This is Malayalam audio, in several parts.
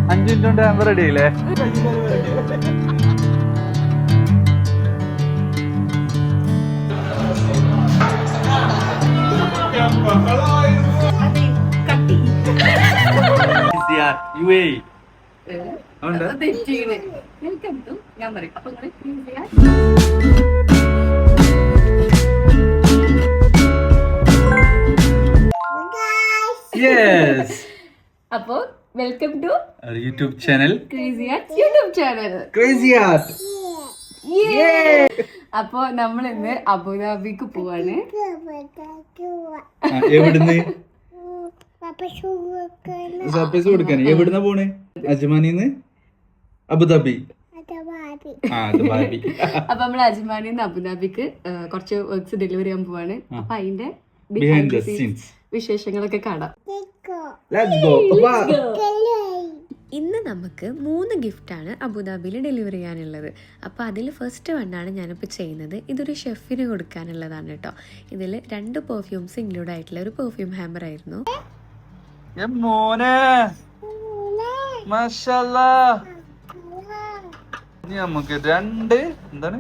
മിനിറ്റ് കൊണ്ട് ഹാമ്പർ റെഡി ആയില്ലേ? ഞാൻ പറയും അപ്പൊ അപ്പോ welcome to YouTube channel crazy arts YouTube channel. Crazy art. അപ്പൊ നമ്മൾ ഇന്ന് അബുദാബിക്ക് പോവാണ്. എവിടുന്ന് സർപ്രൈസ് കൊടുക്കാൻ? എവിടുന്ന പോണേ? അജ്മാനിന്ന് അബുദാബി. അപ്പൊ നമ്മൾ അജ്മാനിന്ന് അബുദാബിക്ക് കുറച്ച് വർക്ക്സ് ഡെലിവറി ചെയ്യാൻ പോവാണ്. അപ്പൊ അതിന്റെ ബിഹൈൻഡ് ദ സീൻസ് വിശേഷങ്ങളൊക്കെ കാണാം. ഇന്ന് നമുക്ക് 3 ഗിഫ്റ്റാണ് അബുദാബിയിൽ ഡെലിവറി ചെയ്യാനുള്ളത്. അപ്പോൾ അതിൽ ഫസ്റ്റ് വണ്ണാണ് ഞാനിപ്പോൾ ചെയ്യുന്നത്. ഇതൊരു ഷെഫിന് കൊടുക്കാനുള്ളതാണ് കേട്ടോ. ഇതിൽ 2 പെർഫ്യൂംസ് ഇൻക്ലൂഡ് ആയിട്ടുള്ള ഒരു പെർഫ്യൂം ഹാമ്പർ ആയിരുന്നു. നമുക്ക് 2 എന്താണ്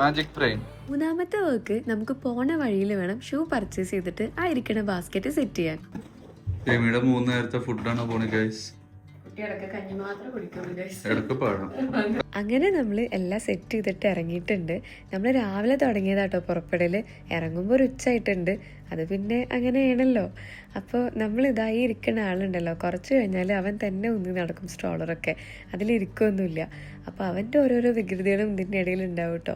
മാജിക് ബ്രെയിൻ. മൂന്നാമത്തെ വർക്ക് നമുക്ക് പോണ വഴിയിൽ വേണം ഷൂ പർച്ചേസ് ചെയ്തിട്ട് ആ ഇരിക്കുന്ന ബാസ്ക്കറ്റ് സെറ്റ് ചെയ്യാൻ. രമിയുടെ 3 നേരത്തെ ഫുഡാണ് പോണേ ഗൈസ്. അങ്ങനെ നമ്മൾ എല്ലാം സെറ്റ് ചെയ്തിട്ട് ഇറങ്ങിയിട്ടുണ്ട്. നമ്മൾ രാവിലെ തുടങ്ങിയതാട്ടോ പുറപ്പെടല്. ഇറങ്ങുമ്പോൾ ഒരു ഉച്ചയായിട്ടുണ്ട്. അത് പിന്നെ അങ്ങനെയാണല്ലോ. അപ്പോൾ നമ്മൾ ഇതായി ഇരിക്കുന്ന ആളുണ്ടല്ലോ, കുറച്ച് കഴിഞ്ഞാൽ അവൻ തന്നെ ഒന്നി നടക്കും സ്ട്രോളറൊക്കെ. അതിലിരിക്കൊന്നുമില്ല. അപ്പോൾ അവൻ്റെ ഓരോരോ വികൃതികളും ഇതിൻ്റെ ഇടയിൽ ഉണ്ടാവും കേട്ടോ.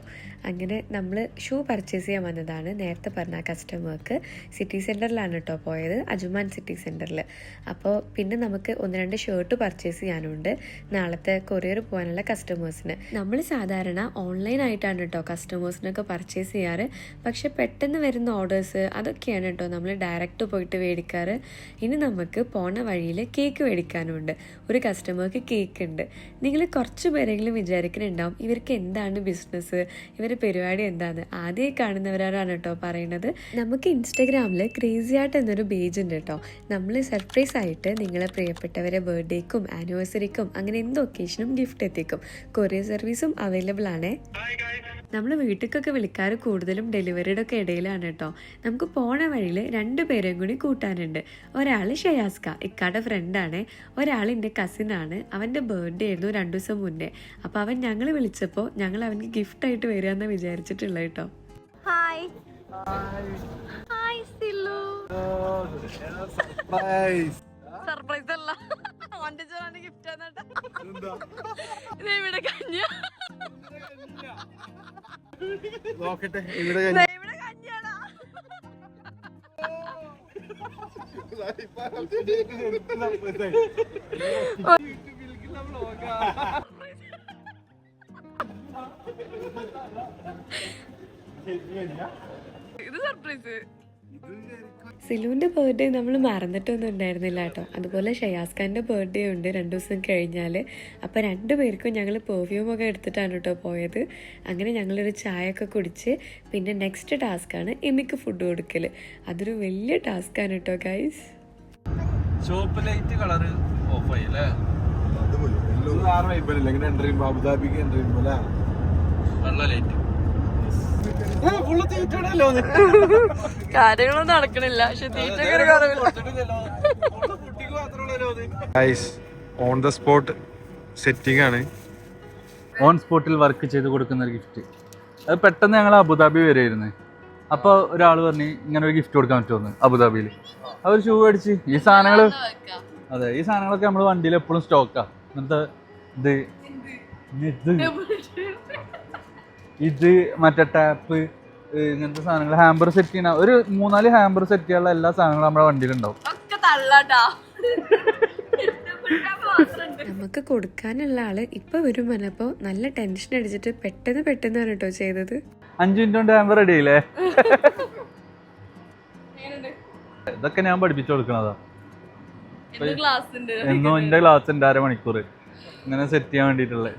അങ്ങനെ നമ്മൾ ഷൂ പർച്ചേസ് ചെയ്യാൻ വന്നതാണ്. നേരത്തെ പറഞ്ഞ കസ്റ്റമർക്ക് സിറ്റി സെൻറ്ററിലാണ് കേട്ടോ പോയത്, അജ്മാൻ സിറ്റി സെൻറ്ററിൽ. അപ്പോൾ പിന്നെ നമുക്ക് 1-2 ഷർട്ട് പർച്ചേസ് ചെയ്യാനുണ്ട് നാളത്തെ കൊറിയർ പോകാനുള്ള കസ്റ്റമേഴ്സിന്. നമ്മൾ സാധാരണ ഓൺലൈനായിട്ടാണ് കേട്ടോ കസ്റ്റമേഴ്സിനൊക്കെ പർച്ചേസ് ചെയ്യാറ്. പക്ഷെ പെട്ടെന്ന് വരുന്ന ഓർഡേഴ്സ് അതൊക്കെയാണ് കേട്ടോ നമ്മൾ ഡയറക്റ്റ് പോയിട്ട് മേടിക്കാറ്. ഇനി നമുക്ക് പോണ വഴിയിൽ കേക്ക് മേടിക്കാനുണ്ട്. ഒരു കസ്റ്റമർക്ക് കേക്ക് ഉണ്ട്. നിങ്ങൾ കുറച്ച് പേരെങ്കിലും വിചാരിക്കുന്നുണ്ടാവും ഇവർക്ക് എന്താണ് ബിസിനസ്, ഇവരുടെ പരിപാടി എന്താന്ന്. ആദ്യമായി കാണുന്നവരാണ് കേട്ടോ പറയുന്നത്. നമുക്ക് ഇൻസ്റ്റഗ്രാമിൽ ക്രേസി ആർട്ട് എന്നൊരു പേജ് ഉണ്ട് കേട്ടോ. നമ്മൾ സർപ്രൈസ് ആയിട്ട് നിങ്ങളെ പ്രിയപ്പെട്ടവരെ ബർത്ത്ഡേക്കും ആനിവേഴ്സറിക്കും അങ്ങനെ എന്ത് ഒക്കേഷനും ഗിഫ്റ്റ് എത്തിക്കും. കൊറിയർ സർവീസും അവൈലബിൾ ആണ്. നമ്മൾ വീട്ടിലേക്കൊക്കെ വിളിക്കാറ് കൂടുതലും ഡെലിവറിയുടെ ഒക്കെ ഇടയിലാണ് കേട്ടോ. നമുക്ക് പോണ വഴിയിൽ 2 പേരെയും കൂടി കൂട്ടാനുണ്ട്. ഒരാൾ ഷയാസ്ക, ഇക്കാടെ ഫ്രണ്ടാണ്. ഒരാൾ എൻ്റെ കസിനാണ്. അവൻ്റെ ബർത്ത്ഡേ ആയിരുന്നു 2 ദിവസം മുന്നേ. അപ്പോൾ അവൻ ഞങ്ങൾ വിളിച്ചപ്പോൾ ഞങ്ങൾ അവന് ഗിഫ്റ്റായിട്ട് വരികയെന്ന് വിചാരിച്ചിട്ടുള്ളത് കേട്ടോ. Hi hi Silu. സർപ്രൈസ് അല്ല, ഗിഫ്റ്റ് ഇവിടെ കഞ്ഞ നോക്കട്ടെ. ഇവിടെ കഞ്ഞാടാ. ഇത് സർപ്രൈസ്. സിലുവിൻ്റെ ബർത്ത്ഡേ നമ്മൾ മറന്നിട്ടൊന്നും ഉണ്ടായിരുന്നില്ല കേട്ടോ. അതുപോലെ ഷയാസ്ഖാൻ്റെ ബർത്ത്ഡേ ഉണ്ട് 2 ദിവസം കഴിഞ്ഞാൽ. അപ്പോൾ 2 പേർക്കും ഞങ്ങൾ പെർഫ്യൂമൊക്കെ എടുത്തിട്ടാണ് കേട്ടോ പോയത്. അങ്ങനെ ഞങ്ങളൊരു ചായയൊക്കെ കുടിച്ച് പിന്നെ നെക്സ്റ്റ് ടാസ്ക്കാണ് എമിക്ക് ഫുഡ് കൊടുക്കൽ. അതൊരു വലിയ ടാസ്ക്കാണ് കേട്ടോ guys. Chop light colour of ആയി അല്ലേ? വെള്ള ലൈറ്റ് കാര്യങ്ങളൊന്നും നടക്കണില്ല. ഓൺ ദ സ്പോട്ട് സെറ്റിംഗ് ആണ്. ഓൺ സ്പോട്ടിൽ വർക്ക് ചെയ്ത് കൊടുക്കുന്ന ഒരു ഗിഫ്റ്റ്. അത് പെട്ടെന്ന് ഞങ്ങൾ അബുദാബി വരുമായിരുന്നു. അപ്പോൾ ഒരാൾ പറഞ്ഞ് ഇങ്ങനെ ഒരു ഗിഫ്റ്റ് കൊടുക്കാൻ പറ്റുമെന്ന് അബുദാബിയിൽ. അവർ ഷൂ അടിച്ച് ഈ സാധനങ്ങൾ, അതെ ഈ സാധനങ്ങളൊക്കെ നമ്മൾ വണ്ടിയിൽ എപ്പോഴും സ്റ്റോക്കാണ്. ഇങ്ങനത്തെ ഇത് മറ്റേ ടാപ്പ് ഇങ്ങനത്തെ സാധനങ്ങൾ ഹാമ്പർ സെറ്റ് ചെയ്യണ ഒരു 3-4 ഹാമ്പർ സെറ്റ് ചെയ്യാനുള്ള എല്ലാ സാധനങ്ങളും നമ്മുടെ വണ്ടിയിലുണ്ടാവും. നമുക്ക് കൊടുക്കാനുള്ള ആള് ഇപ്പൊ വരും പറഞ്ഞപ്പോ നല്ല ടെൻഷൻ അടിച്ചിട്ട് പെട്ടെന്നാണ് കേട്ടോ ചെയ്തത്. 5 മിനിറ്റ് കൊണ്ട് ഹാമ്പർ റെഡി ആയില്ലേ? ഇതൊക്കെ ഞാൻ പഠിപ്പിച്ചു കൊടുക്കണതാ. എന്നോ എന്റെ ക്ലാസ് ഉണ്ട് 1/2 മണിക്കൂർ ഇങ്ങനെ സെറ്റ് ചെയ്യാൻ വേണ്ടിട്ടുള്ളത്.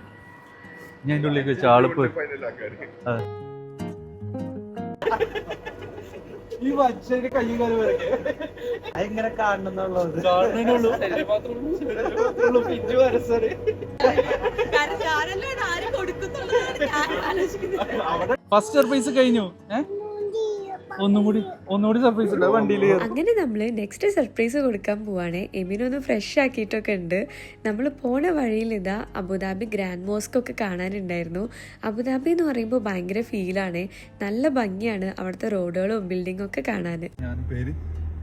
ഞാൻ എൻ്റെ ഉള്ളിലേക്ക് വെച്ച ആളിപ്പോ ഈ മനുഷ്യന്റെ കയ്യും കാലും വരയ്ക്ക് അതെങ്ങനെ കാണണമെന്നുള്ളത് ഫസ്റ്റ് സർപ്രൈസ് കഴിഞ്ഞു. ഒന്നുകൂടി സർപ്രൈസ് ഉണ്ട് വണ്ടിയിൽ. അങ്ങനെ നമ്മൾ നെക്സ്റ്റ് സർപ്രൈസ് കൊടുക്കാൻ പോവാണ്. എമിനൊന്ന് ഫ്രഷ് ആക്കിയിട്ടൊക്കെ ഉണ്ട്. നമ്മൾ പോണ വഴിയിൽ ഇതാ അബുദാബി ഗ്രാൻഡ് മോസ്ക് ഒക്കെ കാണാനുണ്ടായിരുന്നു. അബുദാബി എന്ന് പറയുമ്പോൾ ഭയങ്കര ഫീലാണ്, നല്ല ഭംഗിയാണ് അവിടുത്തെ റോഡുകളും ബിൽഡിംഗും ഒക്കെ കാണാൻ. പേര്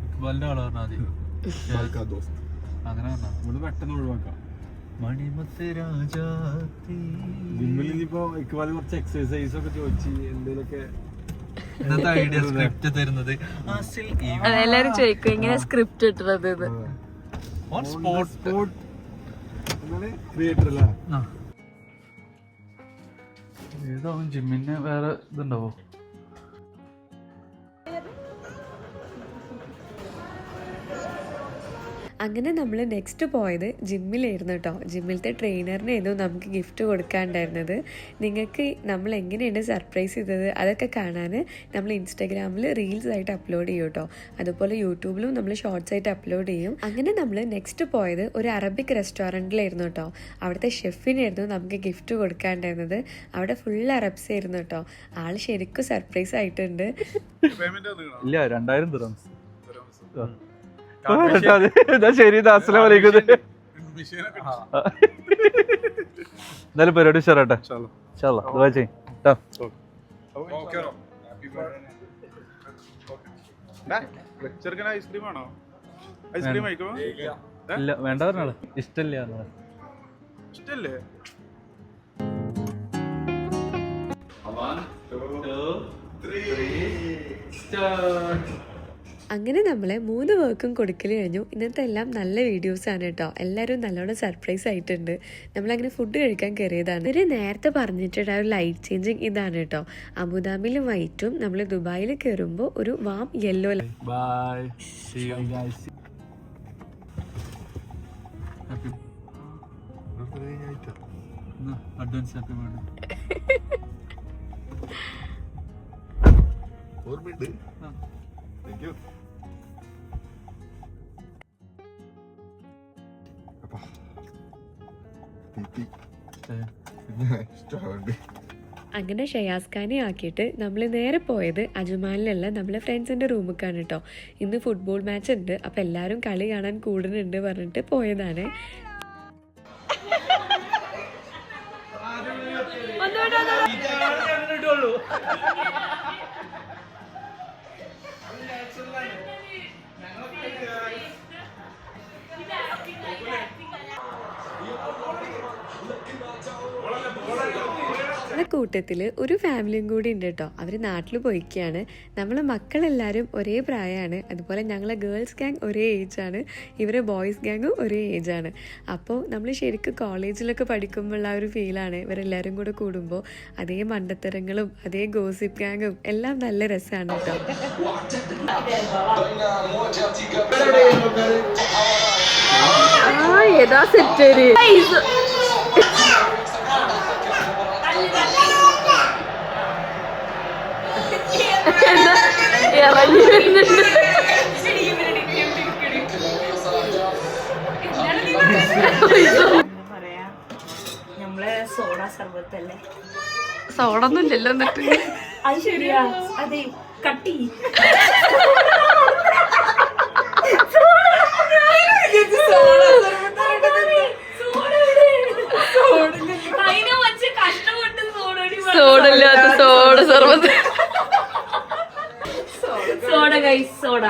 ഇക്ബാലിന്റെ ആള് പറഞ്ഞാൽ മതി. അങ്ങനെ നമ്മള് പെട്ടെന്ന് ഒഴിവാക്കാം. മണിമത്ത് രാജാത്തി ജിമ്മിലിപ്പോ ഇക്ബാല് കുറച്ച് എക്സസൈസ് ഒക്കെ ചോദിച്ച് എന്തെങ്കിലുമൊക്കെ ഇന്നത്തെ ഐഡിയ സ്ക്രിപ്റ്റ് തരുന്നത് എല്ലാരും ചോദിക്കും എങ്ങനെ സ്ക്രിപ്റ്റ് ഇട്ടത് ഓൺ സ്പോട്ട് ക്രിയേറ്റർ അല്ലേ? ഏതാവും ജിമ്മിന് വേറെ ഇതുണ്ടാവോ? അങ്ങനെ നമ്മൾ നെക്സ്റ്റ് പോയത് ജിമ്മിലായിരുന്നു കേട്ടോ. ജിമ്മിലത്തെ ട്രെയിനറിനായിരുന്നു നമുക്ക് ഗിഫ്റ്റ് കൊടുക്കാനുണ്ടായിരുന്നത്. നിങ്ങൾക്ക് നമ്മൾ എങ്ങനെയാണ് സർപ്രൈസ് ചെയ്തത് അതൊക്കെ കാണാൻ നമ്മൾ ഇൻസ്റ്റാഗ്രാമിൽ റീൽസ് ആയിട്ട് അപ്ലോഡ് ചെയ്യും കേട്ടോ. അതുപോലെ യൂട്യൂബിലും നമ്മൾ ഷോർട്സ് ആയിട്ട് അപ്ലോഡ് ചെയ്യും. അങ്ങനെ നമ്മൾ നെക്സ്റ്റ് പോയത് ഒരു അറബിക് റെസ്റ്റോറൻറ്റിലായിരുന്നു കേട്ടോ. അവിടുത്തെ ഷെഫിനായിരുന്നു നമുക്ക് ഗിഫ്റ്റ് കൊടുക്കാനുണ്ടായിരുന്നത്. അവിടെ ഫുൾ അറബ്സ് ആയിരുന്നു കേട്ടോ. ആൾ ശരിക്കും സർപ്രൈസ് ആയിട്ടുണ്ട്. ഇല്ല, 2000 ദിർഹംസ്. ശരി, അസ്സലാമു അലൈക്കും. എന്തായാലും പരിപാടി ഉഷാറാട്ടെ. ദുആ ചെയ്യ്. ഐസ്ക്രീം ആണോ? ഐസ്ക്രീം കഴിക്കോ? ഇല്ല, വേണ്ട പറഞ്ഞാള്. ഇഷ്ടല്ലേ? ഇഷ്ടല്ലേ? അങ്ങനെ നമ്മളെ 3 വർക്കും കൊടുക്കൽ കഴിഞ്ഞു. ഇന്നത്തെ എല്ലാം നല്ല വീഡിയോസാണ് കേട്ടോ. എല്ലാവരും നല്ലോണം സർപ്രൈസ് ആയിട്ടുണ്ട്. നമ്മളങ്ങനെ ഫുഡ് കഴിക്കാൻ കയറിയതാണ്. ഇവര് നേരത്തെ പറഞ്ഞിട്ടുള്ള ഒരു ലൈറ്റ് ചേഞ്ചിങ് ഇതാണ് കേട്ടോ. അബുദാബിയിൽ വൈറ്റും നമ്മൾ ദുബായിൽ കയറുമ്പോൾ ഒരു warm yellow. Bye. Advance happy birthday. ഓർമ്മയുണ്ട്. Thank you. അങ്ങനെ ഷയാസ് ഖാനെ ആക്കിയിട്ട് നമ്മൾ നേരെ പോയത് അജ്മാനിലുള്ള നമ്മളെ ഫ്രണ്ട്സിൻ്റെ റൂമിലേക്കാണ് കേട്ടോ. ഇന്ന് ഫുട്ബോൾ മാച്ച് ഉണ്ട്, അപ്പോൾ എല്ലാവരും കളി കാണാൻ കൂടുന്നുണ്ട് പറഞ്ഞിട്ട് പോയതാണ്. കൂട്ടത്തിൽ ഒരു ഫാമിലിയും കൂടി ഉണ്ട് കേട്ടോ. അവർ നാട്ടിൽ പോയിക്കുകയാണ്. നമ്മളെ മക്കളെല്ലാവരും ഒരേ പ്രായമാണ്. അതുപോലെ ഞങ്ങളെ ഗേൾസ് ഗ്യാങ് ഒരേ ഏജാണ്, ഇവരെ ബോയ്സ് ഗ്യാങ്ങും ഒരേ ഏജാണ്. അപ്പോൾ നമ്മൾ ശരിക്കും കോളേജിലൊക്കെ പഠിക്കുമ്പോഴുള്ള ആ ഒരു ഫീലാണ് ഇവരെല്ലാവരും കൂടെ കൂടുമ്പോൾ. അതേ മണ്ടത്തരങ്ങളും അതേ ഗോസിപ്പ് ഗ്യാങ്ങും എല്ലാം നല്ല രസമാണ് കേട്ടോ. ഏതാ സെറ്റ് ഇറങ്ങി വരുന്നുണ്ട്. പറയാ നമ്മളെ സോഡ സർബത്തല്ലേ? സോഡ ഒന്നും ഇല്ലല്ലോ. എന്നിട്ട് അത് ശരിയാ, അതെ കട്ടി. സോഡല്ലാത്ത സോഡ സർബത്ത്. Soda guys, soda.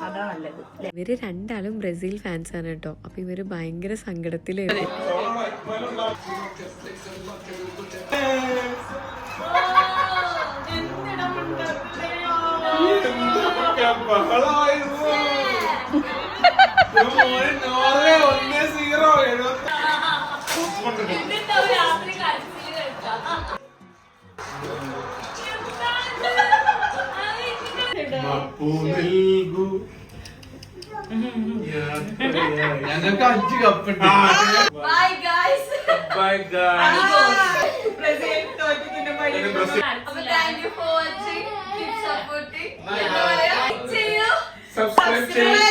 അതാ നല്ലത്. ഇവര് രണ്ടാളും ബ്രസീൽ ഫാൻസ് ആണ് കേട്ടോ. അപ്പൊ ഇവര് ഭയങ്കര സങ്കടത്തിലായിരുന്നു. ഞങ്ങൾക്ക് 5 കപ്പുണ്ട്. Bye guys. അപ്പൊ thank you for watching. Keep supporting. Subscribe ചെയ്യൂ.